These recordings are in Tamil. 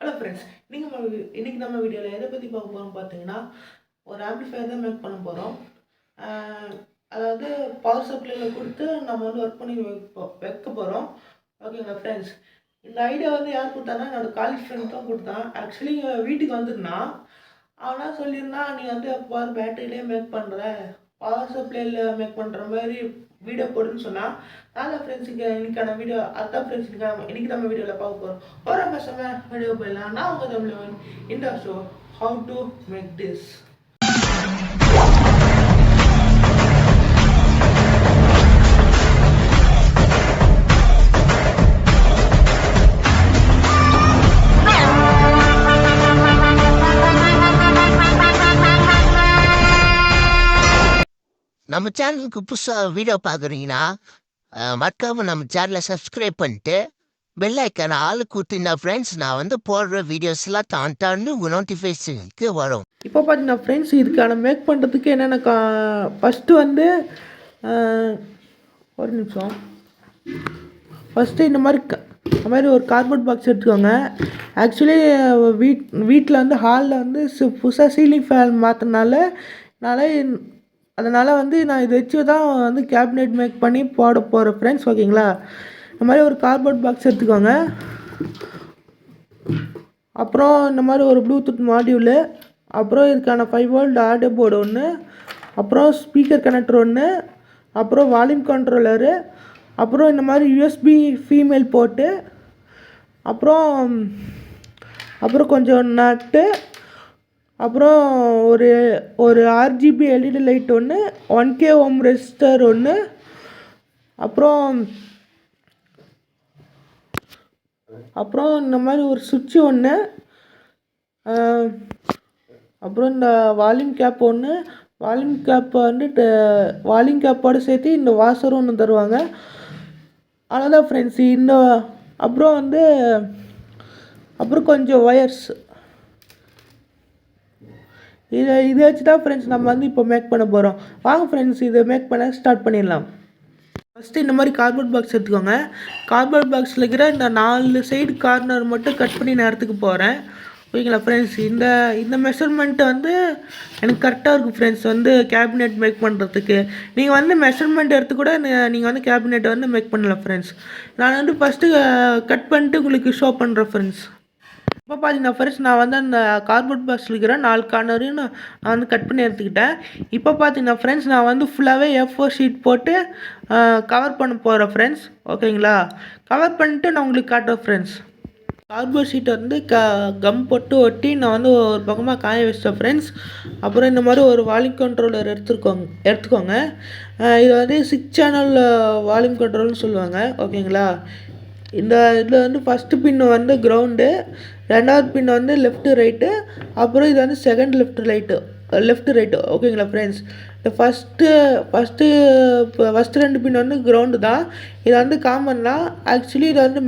ஹலோ ஃப்ரெண்ட்ஸ், இன்னைக்கு நம்ம வீடியோவில் எதை பற்றி பார்க்க போகிறோம் பார்த்தீங்கன்னா, ஒரு ஆம்பிளிஃபையர் தான் மேக் பண்ண போகிறோம். அதாவது பவர் சப்ளையில் கொடுத்து நம்ம வந்து ஒர்க் பண்ணி வைக்க போகிறோம். ஓகேங்களா ஃப்ரெண்ட்ஸ், இந்த ஐடியா வந்து யார் கொடுத்தானா, என்னோடய காலேஜ் ஃப்ரெண்ட் தான் கொடுத்தான். ஆக்சுவலி வீட்டுக்கு வந்துருந்தான். அவனா சொல்லியிருந்தான், நீ வந்து எப்போ பேட்டரியிலே மேக் பண்ணுற, பவர் சப்ளையில் மேக் பண்ணுற மாதிரி வீடியோ போடுன்னு சொன்னால், நாலு ஃப்ரெண்ட்ஸுக்கு இன்னைக்கான வீடியோ அதான் ஃப்ரெண்ட்ஸ் இன்னைக்கு நம்ம வீடியோவில் பார்க்க போகிறோம். ஒரு பசங்க வீடியோ போயிடலாம். நான் உங்கள் தமிழ் இந்த show how to make this. நம்ம சேனலுக்கு புதுசாக வீடியோ பார்க்குறீங்கன்னா மறக்காமல் நம்ம சேனலை சப்ஸ்கிரைப் பண்ணிட்டு பெல் ஐக்கான ஆளு கொடுத்தீங்கன்னா ஃப்ரெண்ட்ஸ் நான் வந்து போடுற வீடியோஸ்லாம் தாண்டான்னு உங்கள் நோட்டிஃபிகேஷனுக்கு வரும். இப்போ பார்த்தீங்கன்னா ஃப்ரெண்ட்ஸ், இதுக்கான மேக் பண்ணுறதுக்கு என்னென்ன ஃபஸ்ட்டு வந்து ஒரு நிமிஷம். ஃபஸ்ட்டு இந்த மாதிரி ஒரு கார்ட்போர்ட் பாக்ஸ் எடுத்துக்கோங்க. ஆக்சுவலி வீட்டில் வந்து ஹாலில் வந்து புதுசாக சீலிங் ஃபேன் மாற்றினால அதனால் வந்து நான் இதை வச்சு தான் வந்து கேபினெட் மேக் பண்ணி போட போகிறேன் ஃப்ரெண்ட்ஸ். ஓகேங்களா, இந்த மாதிரி ஒரு கார்ட்போர்ட் பாக்ஸ் எடுத்துக்கோங்க. அப்புறம் இந்த மாதிரி ஒரு ப்ளூடூத் மாடியூலு, அப்புறம் இதுக்கான 5 வோல்ட் ஆடியோ போர்டு ஒன்று, அப்புறம் ஸ்பீக்கர் கனெக்டர் ஒன்று, அப்புறம் வால்யூம் கண்ட்ரோலரு, அப்புறம் இந்த மாதிரி யூஎஸ்பி ஃபீமேல் போர்ட்டு, அப்புறம் கொஞ்சம் நட்டு, அப்புறம் ஒரு ஆர்ஜிபி எல்இடி லைட் ஒன்று, 1K ஓம் ரெசிஸ்டர் ஒன்று, அப்புறம் இந்த மாதிரி ஒரு சுவிட்சு ஒன்று, அப்புறம் இந்த வால்யூம் கேப் ஒன்று. வால்யூம் கேப்போடு சேர்த்து இந்த வாஷரும் ஒன்று தருவாங்க. அவ்வளோதான் ஃப்ரெண்ட்ஸ். அப்புறம் கொஞ்சம் ஒயர்ஸ். இதை வச்சு தான் ஃப்ரெண்ட்ஸ் நம்ம வந்து இப்போ மேக் பண்ண போகிறோம். வாங்க ஃப்ரெண்ட்ஸ், இதை மேக் பண்ண ஸ்டார்ட் பண்ணிடலாம். ஃபஸ்ட்டு இந்த மாதிரி கார்ட்போர்ட் பாக்ஸ் எடுத்துக்கோங்க. கார்ட்போர்ட் பாக்ஸில் இருக்கிற இந்த 4 சைடு கார்னர் மட்டும் கட் பண்ணி நான் எடுத்துக்க போகிறேன். ஓகேங்களா ஃப்ரெண்ட்ஸ், இந்த மெஷர்மெண்ட்டு வந்து எனக்கு கரெக்டாக இருக்கும் ஃப்ரெண்ட்ஸ். வந்து கேபினெட் மேக் பண்ணுறதுக்கு நீங்கள் வந்து மெஷர்மெண்ட் எடுத்து கூட நீங்கள் வந்து கேபினெட்டை வந்து மேக் பண்ணலாம் ஃப்ரெண்ட்ஸ். நான் வந்து ஃபஸ்ட்டு கட் பண்ணிட்டு உங்களுக்கு ஷோ பண்ணுறேன் ஃப்ரெண்ட்ஸ். இப்போ பார்த்தீங்கன்னா ஃப்ரெண்ட்ஸ், நான் வந்து அந்த கார்ட்போர்ட் பாக்ஸில் இருக்கிற 4 கார்னரையும் நான் வந்து கட் பண்ணி எடுத்துக்கிட்டேன். இப்போ பார்த்தீங்கன்னா ஃப்ரெண்ட்ஸ், நான் வந்து ஃபுல்லாகவே A4 ஷீட் போட்டு கவர் பண்ண போகிறேன் ஃப்ரெண்ட்ஸ். ஓகேங்களா, கவர் பண்ணிட்டு நான் உங்களுக்கு காட்டுறேன் ஃப்ரெண்ட்ஸ். கார்ட்போர்ட் ஷீட்டை வந்து கம் போட்டு ஒட்டி நான் வந்து ஒரு பக்கமாக காய வச்சிட்டேன் ஃப்ரெண்ட்ஸ். அப்புறம் இந்த மாதிரி ஒரு வால்யூம் கண்ட்ரோலர் எடுத்துக்கோங்க. இது வந்து 6 சேனல் வால்யூம் கண்ட்ரோல்னு சொல்லுவாங்க. ஓகேங்களா, இதில் வந்து ஃபஸ்ட்டு பின்னு வந்து கிரவுண்டு, ரெண்டாவது பின் வந்து லெஃப்ட்டு ரைட்டு, அப்புறம் இது வந்து செகண்ட் லெஃப்ட்டு ரைட்டு. ஓகேங்களா ஃப்ரெண்ட்ஸ், இந்த ஃபஸ்ட்டு 2 பின் வந்து கிரவுண்டு தான். இது வந்து காமன் தான். ஆக்சுவலி இது வந்து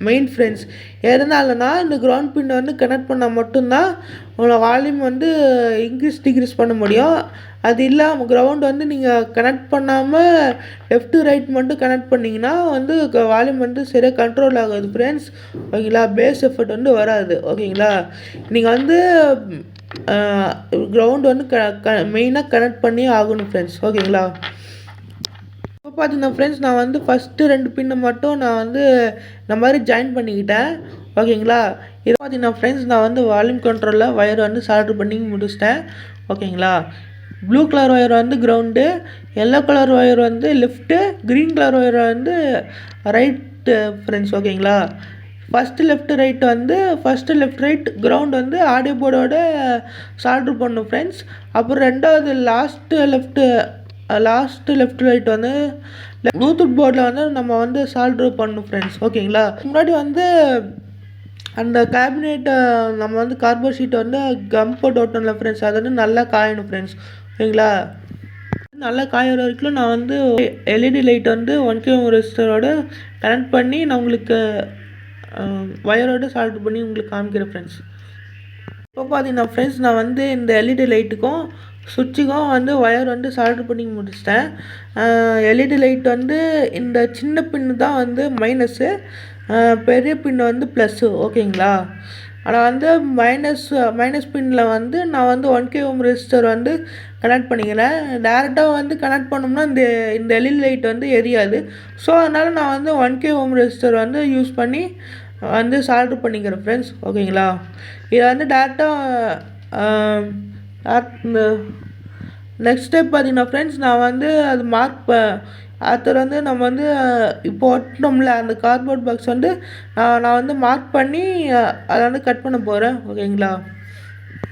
மெயின் ஃப்ரெண்ட்ஸ். எதனாலனா இந்த கிரவுண்ட் பின்னை வந்து கனெக்ட் பண்ணால் மட்டும்தான் உங்களோட வால்யூம் வந்து டிக்ரீஸ் பண்ண முடியும். அது இல்லாமல் கிரவுண்ட் வந்து நீங்கள் கனெக்ட் பண்ணாமல் லெஃப்ட்டு ரைட் மட்டும் கனெக்ட் பண்ணிங்கன்னா வந்து வால்யூம் வந்து சரியாக கண்ட்ரோல் ஆகாது ஃப்ரெண்ட்ஸ். ஓகேங்களா, பேஸ் எஃபர்ட் வந்து வராது. ஓகேங்களா, நீங்கள் வந்து கிரவுண்ட் வந்து மெயினாக கனெக்ட் பண்ணி ஆகணும் ஃப்ரெண்ட்ஸ். ஓகேங்களா, இப்போ பார்த்தீங்கன்னா ஃப்ரெண்ட்ஸ், நான் வந்து ஃபஸ்ட்டு 2 பின்னை மட்டும் நான் வந்து இந்த மாதிரி ஜாயின் பண்ணிக்கிட்டேன். ஓகேங்களா, இதை பார்த்தீங்கன்னா ஃப்ரெண்ட்ஸ், நான் வந்து வால்யூம் கண்ட்ரோலில் ஒயர் வந்து சால்டர் பண்ணி முடிச்சிட்டேன். ஓகேங்களா, ப்ளூ கலர் ஒயர் வந்து கிரவுண்டு, எல்லோ கலர் ஒயர் வந்து லெஃப்ட்டு, க்ரீன் கலர் ஒயர் வந்து ரைட்டு ஃப்ரெண்ட்ஸ். ஓகேங்களா, ஃபஸ்ட்டு லெஃப்ட் ரைட் கிரவுண்ட் வந்து ஆடியோ போர்டோட சால்டர் பண்ணணும் ஃப்ரெண்ட்ஸ். அப்புறம் ரெண்டாவது லாஸ்ட்டு லெஃப்ட் ரைட் வந்து ப்ளூடூத் போர்டில் வந்து நம்ம வந்து சால்டர் பண்ணணும் ஃப்ரெண்ட்ஸ். ஓகேங்களா, முன்னாடி வந்து அந்த கேபினெட்டை நம்ம வந்து கார்ட்போர்ட் ஷீட்டை வந்து கம் போட்டு ஓட்டணும்ல ஃப்ரெண்ட்ஸ், அது வந்து நல்லா காயணும் ஃப்ரெண்ட்ஸ். ஓகேங்களா, நல்லா காயிற வரைக்கும் நான் வந்து எல்இடி லைட் வந்து 1K ஓம் ரெசிஸ்டரோடு கனெக்ட் பண்ணி நான் உங்களுக்கு ஒயரோடு சால்டர் பண்ணி உங்களுக்கு காமிக்கிறேன் ஃப்ரெண்ட்ஸ். இப்போ பார்த்தீங்கன்னா ஃப்ரெண்ட்ஸ், நான் வந்து இந்த எல்இடி லைட்டுக்கும் சுவிட்சுக்கும் வந்து ஒயர் வந்து சால்டர் பண்ணி முடிச்சிட்டேன். எல்இடி லைட் வந்து இந்த சின்ன பின்னு தான் வந்து மைனஸு, பெரிய பின்னு வந்து ப்ளஸ்ஸு. ஓகேங்களா, ஆனால் வந்து மைனஸ் பின்னில் வந்து நான் வந்து 1K ஓம் ரெசிஸ்டர் வந்து கனெக்ட் பண்ணிக்கிறேன். டேரெக்டாக வந்து கனெக்ட் பண்ணோம்னா இந்த எல்இடி லைட் வந்து எரியாது. ஸோ அதனால் நான் வந்து 1K ஓம் ரெசிஸ்டர் வந்து யூஸ் பண்ணி வந்து சால்ட்ரு பண்ணிக்கிறேன் ஃப்ரெண்ட்ஸ். ஓகேங்களா, இதை வந்து டேரெக்டாக நெக்ஸ்ட் ஸ்டெப் பார்த்தீங்கன்னா ஃப்ரெண்ட்ஸ், நான் வந்து அது அடுத்தது வந்து நம்ம வந்து இப்போ ஒட்டினோம்ல அந்த கார்ட்போர்ட் பாக்ஸ் வந்து நான் வந்து மார்க் பண்ணி அதை வந்து கட் பண்ண போகிறேன். ஓகேங்களா,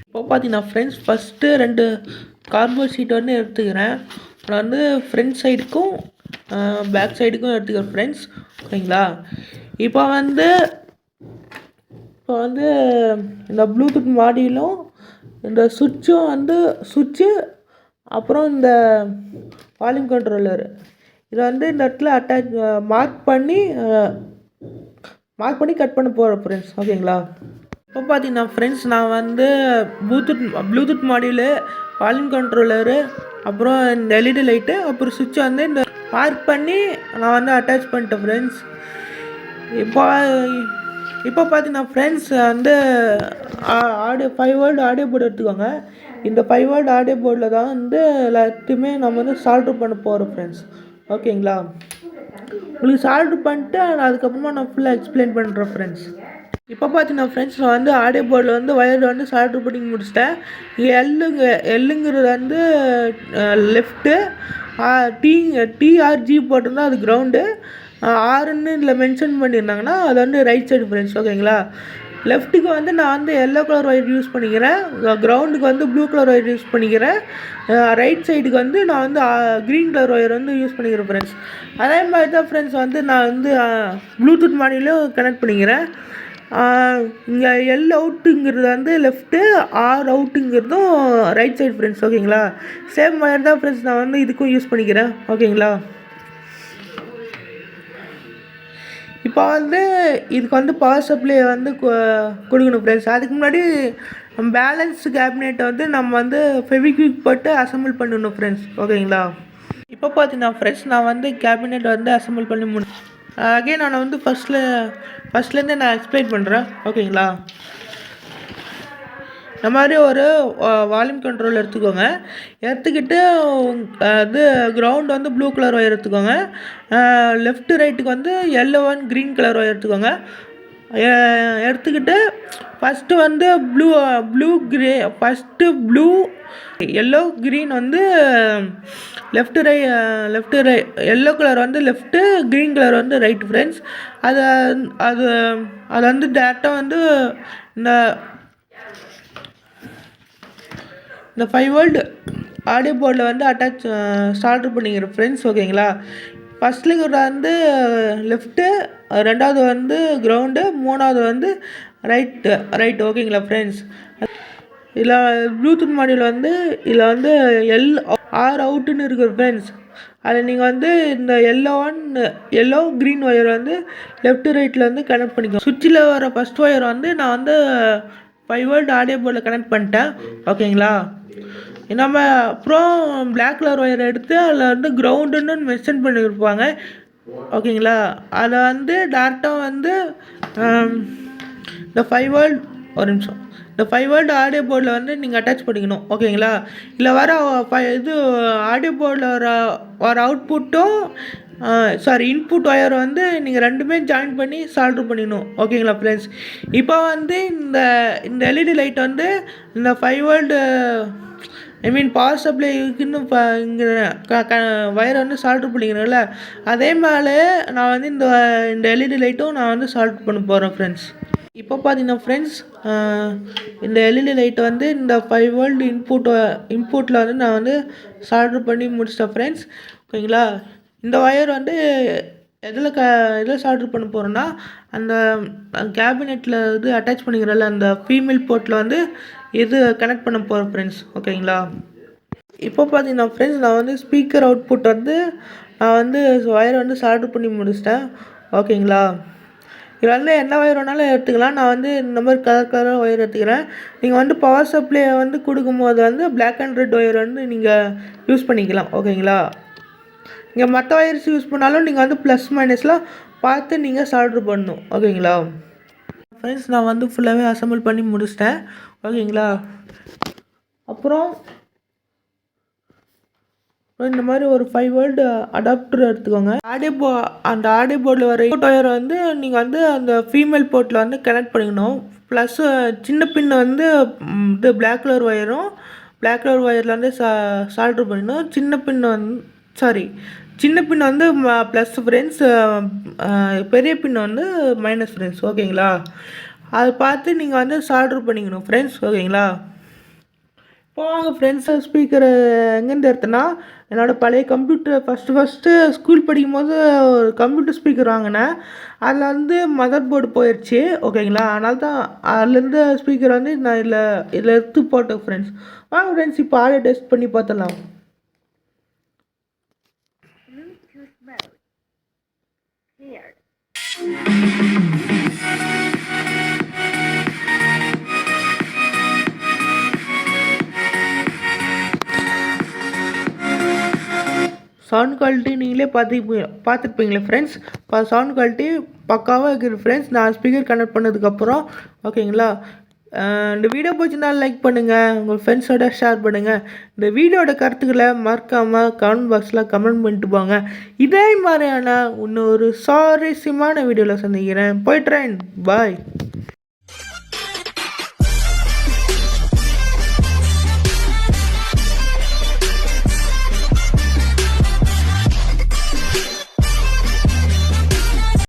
இப்போ பார்த்தீங்கன்னா ஃப்ரெண்ட்ஸ், ஃபஸ்ட்டு 2 கார்ட்போர்ட் ஷீட் வந்து எடுத்துக்கிறேன். நான் வந்து ஃப்ரண்ட் சைடுக்கும் பேக் சைடுக்கும் எடுத்துக்கிறேன் ஃப்ரெண்ட்ஸ். ஓகேங்களா, இப்போ வந்து இந்த ப்ளூடூத் மாடியூலும் இந்த சுவிட்சும் வந்து சுவிட்சு அப்புறம் இந்த வால்யூம் கண்ட்ரோலர் இதை வந்து இந்த இடத்துல மார்க் பண்ணி கட் பண்ண போகிறேன் ஃப்ரெண்ட்ஸ். ஓகேங்களா, இப்போ பார்த்தீங்கன்னா ஃப்ரெண்ட்ஸ், நான் வந்து ப்ளூடூத் மாடியூலு, வால்யூம் கண்ட்ரோலரு, அப்புறம் இந்த எல்இடி லைட்டு, அப்புறம் சுவிட்சை வந்து இந்த மார்க் பண்ணி நான் வந்து அட்டாச் பண்ணிட்டேன் ஃப்ரெண்ட்ஸ். இப்போ பார்த்தீங்கன்னா ஃப்ரெண்ட்ஸ், வந்து 5 வோல்ட் ஆடியோ போர்டு எடுத்துக்கோங்க. இந்த 5 வோல்ட் ஆடியோ போர்டில் தான் வந்து எல்லாத்தையுமே நம்ம வந்து சால்ட்ரு பண்ண போகிறோம் ஃப்ரெண்ட்ஸ். ஓகேங்களா, உங்களுக்கு சால்ட்ரு பண்ணிட்டு அதுக்கப்புறமா நான் ஃபுல்லாக எக்ஸ்பிளைன் பண்ணுறேன் ஃப்ரெண்ட்ஸ். இப்போ பார்த்தீங்கன்னா ஃப்ரெண்ட்ஸ், நான் வந்து ஆடியோ போர்டில் வந்து ஒயர் வந்து சால்ட்ரு பண்ணி முடிச்சிட்டேன். எல்லுங்கிறது வந்து லெஃப்ட்டு, டிஆர்ஜி போட்டிருந்தா அது கிரவுண்டு, ஆறுன்னு இதில் மென்ஷன் பண்ணியிருந்தாங்கன்னா அது வந்து ரைட் சைடு ஃப்ரெண்ட்ஸ். ஓகேங்களா, லெஃப்ட்டுக்கு வந்து நான் வந்து எல்லோ கலர் ஒயர் யூஸ் பண்ணிக்கிறேன், கிரவுண்டுக்கு வந்து ப்ளூ கலர் ஒயர் யூஸ் பண்ணிக்கிறேன், ரைட் சைடுக்கு வந்து நான் வந்து க்ரீன் கலர் ஒயர் வந்து யூஸ் பண்ணிக்கிறேன் ஃப்ரெண்ட்ஸ். அதே மாதிரி தான் ஃப்ரெண்ட்ஸ் வந்து நான் வந்து ப்ளூடூத் மாடியூலும் கனெக்ட் பண்ணிக்கிறேன். இங்கே எல் அவுட்டுங்கிறது வந்து லெஃப்ட்டு, ஆர் அவுட்டுங்கிறதும் ரைட் சைடு ஃப்ரெண்ட்ஸ். ஓகேங்களா, சேம் ஒயர் தான் ஃப்ரெண்ட்ஸ் நான் வந்து இதுக்கும் யூஸ் பண்ணிக்கிறேன். ஓகேங்களா, இப்போ வந்து இதுக்கு வந்து பவர் சப்ளை வந்து கொடுக்கணும் ஃப்ரெண்ட்ஸ். அதுக்கு முன்னாடி பேலன்ஸ் கேபினெட்டை வந்து நம்ம வந்து ஃபெவிக்விக் போட்டு அசம்பிள் பண்ணணும் ஃப்ரெண்ட்ஸ். ஓகேங்களா, இப்போ பார்த்தீங்கன்னா ஃப்ரெண்ட்ஸ், நான் வந்து கேபினெட் வந்து அசம்பிள் பண்ணி அகைன் நான் வந்து ஃபஸ்ட்லேருந்து நான் எக்ஸ்பிளைன் பண்ணுறேன். ஓகேங்களா, இந்த மாதிரி ஒரு வால்யூம் கண்ட்ரோல் எடுத்துக்கோங்க. எடுத்துக்கிட்டு இது கிரவுண்ட் வந்து ப்ளூ கலர் ஒயர் எடுத்துக்கோங்க. லெஃப்ட்டு ரைட்டுக்கு வந்து yellow and green colour wire எடுத்துக்கோங்க. எடுத்துக்கிட்டு ஃபஸ்ட்டு வந்து ப்ளூ எல்லோ க்ரீன் வந்து லெஃப்ட்டு எல்லோ கலர் வந்து லெஃப்ட்டு, க்ரீன் கலர் வந்து ரைட்டு ஃப்ரெண்ட்ஸ். அது வந்து டேரெக்டாக வந்து இந்த 5 வோல்ட் ஆடியோ போர்டில் வந்து சால்ட்ரு பண்ணிக்கிறேன் ஃப்ரெண்ட்ஸ். ஓகேங்களா, ஃபஸ்ட்லிங்க வந்து லெஃப்ட்டு, ரெண்டாவது வந்து கிரவுண்டு, மூணாவது வந்து ரைட்டு. ஓகேங்களா ஃப்ரெண்ட்ஸ், இதில் ப்ளூடூத் மாடியூல் வந்து இதில் வந்து ஆர் அவுட்டுன்னு இருக்குது ஃப்ரெண்ட்ஸ். அதில் நீங்கள் வந்து இந்த எல்லோ க்ரீன் ஒயர் வந்து லெஃப்ட்டு ரைட்டில் வந்து கனெக்ட் பண்ணிக்கோங்க. சுவிட்சில் வர ஃபஸ்ட் ஒயர் வந்து நான் வந்து 5 வோல்ட் ஆடியோ போர்டில் கனெக்ட் பண்ணிட்டேன். ஓகேங்களா, நம்ம அப்புறம் பிளாக் கலர் ஒயர் எடுத்து அதில் வந்து கிரவுண்டுன்னு மென்ஷன் பண்ணியிருப்பாங்க. ஓகேங்களா, அதை வந்து டேரெக்டாக வந்து இந்த 5 வோல்ட் இந்த 5 வோல்ட் ஆடியோ போர்டில் வந்து நீங்கள் அட்டாச் பண்ணிக்கணும். ஓகேங்களா, இல்லை வர இது ஆடியோ போர்டில் வர அவுட்புட்டும் இன்புட் ஒயர் வந்து நீங்கள் ரெண்டுமே ஜாயின் பண்ணி சால்ட்ரு பண்ணிடணும். ஓகேங்களா ஃப்ரெண்ட்ஸ், இப்போ வந்து இந்த எல்இடி லைட் வந்து இந்த 5 வோல்ட் பவர் சப்ளை இருக்குன்னு இங்கே வயரை வந்து சால்ட்ரு பண்ணிக்கிறேன்ல, அதே மேலே நான் வந்து இந்த எல்இடி லைட்டும் நான் வந்து சால்ட்ரு பண்ண போகிறேன் ஃப்ரெண்ட்ஸ். இப்போ பார்த்தீங்கன்னா ஃப்ரெண்ட்ஸ், இந்த எல்இடி லைட்டை வந்து இந்த 5 வோல்ட் இன்புட்டில் வந்து நான் வந்து சால்ட்ரு பண்ணி முடிச்சிட்டேன் ஃப்ரெண்ட்ஸ். ஓகேங்களா, இந்த ஒயர் வந்து எதில் சால்ட்ரு பண்ண போகிறோன்னா அந்த கேபினெட்டில் இது அட்டாச் பண்ணிக்கிறல அந்த ஃபீமேல் போர்ட்டில் வந்து இது கனெக்ட் பண்ண போகிறேன் ஃப்ரெண்ட்ஸ். ஓகேங்களா, இப்போ பார்த்தீங்கன்னா ஃப்ரெண்ட்ஸ், நான் வந்து ஸ்பீக்கர் அவுட்புட் வந்து நான் வந்து ஒயர் வந்து சால்ட்ரு பண்ணி முடிச்சிட்டேன். ஓகேங்களா, இதில் வந்து என்ன ஒயர் வேணாலும் எடுத்துக்கலாம். நான் வந்து இந்த மாதிரி கலர் ஒயர் எடுத்துக்கிறேன். நீங்கள் வந்து பவர் சப்ளை வந்து கொடுக்கும்போது வந்து பிளாக் அண்ட் ரெட் ஒயர் வந்து நீங்கள் யூஸ் பண்ணிக்கலாம். ஓகேங்களா, இங்கே மற்ற ஒயர்ஸ் யூஸ் பண்ணாலும் நீங்கள் வந்து ப்ளஸ் மைனஸ்லாம் பார்த்து நீங்கள் சால்ட்ரு பண்ணணும். ஓகேங்களா ஃப்ரெண்ட்ஸ் நான் வந்து ஃபுல்லாகவே அசம்பிள் பண்ணி முடிச்சிட்டேன். ஓகேங்களா? அப்புறம் இந்த மாதிரி ஒரு 5 வோல்ட் அடாப்டர் எடுத்துக்கோங்க. அந்த ஆடியோ போர்டில் வர இன்புட் ஒயரை வந்து நீங்கள் வந்து அந்த ஃபீமேல் போர்ட்டில் வந்து கனெக்ட் பண்ணிக்கணும். ப்ளஸ் சின்ன பின் வந்து இது பிளாக் கலர் ஒயரில் வந்து சால்ட்ரு பண்ணிக்கணும். சின்ன பின் வந்து ப்ளஸ் ஃப்ரெண்ட்ஸ், பெரிய பின் வந்து மைனஸ் ஃப்ரெண்ட்ஸ். ஓகேங்களா? அதை பார்த்து நீங்கள் வந்து சால்ட்ரு பண்ணிக்கணும் ஃப்ரெண்ட்ஸ். ஓகேங்களா? இப்போ வாங்க ஃப்ரெண்ட்ஸ், ஸ்பீக்கர் எங்கேருந்து எடுத்தேன்னா என்னோடய பழைய கம்ப்யூட்டர் ஃபஸ்ட்டு ஸ்கூல் படிக்கும்போது ஒரு கம்ப்யூட்டர் ஸ்பீக்கர் வாங்கினேன். அதில் வந்து மதர் போர்டு போயிடுச்சு. ஓகேங்களா? அதனால தான் அதுலேருந்து ஸ்பீக்கர் வந்து நான் இதில் எடுத்து போட்டேன் ஃப்ரெண்ட்ஸ். வாங்க ஃப்ரெண்ட்ஸ், இப்போ ஆடியோ டெஸ்ட் பண்ணி பார்த்துடலாம். சவுண்ட் குவாலிட்டி நீங்களே பார்த்துருப்பீங்களே ஃப்ரெண்ட்ஸ். இப்போ சவுண்ட் குவாலிட்டி பக்காவாக இருக்குது ஃப்ரெண்ட்ஸ், நான் ஸ்பீக்கர் கனெக்ட் பண்ணதுக்கப்புறம். ஓகேங்களா? இந்த வீடியோ பிடிச்சிருந்தா லைக் பண்ணுங்கள், உங்கள் ஃப்ரெண்ட்ஸோட ஷேர் பண்ணுங்கள். இந்த வீடியோட கருத்துக்களை மறக்காமல் கமெண்ட் பாக்ஸில் கமெண்ட் பண்ணிட்டு போங்க. இதே மாதிரியான இன்னொரு சுவாரஸ்யமான வீடியோவில் சந்திக்கிறேன். போய்ட்றேன். பாய்.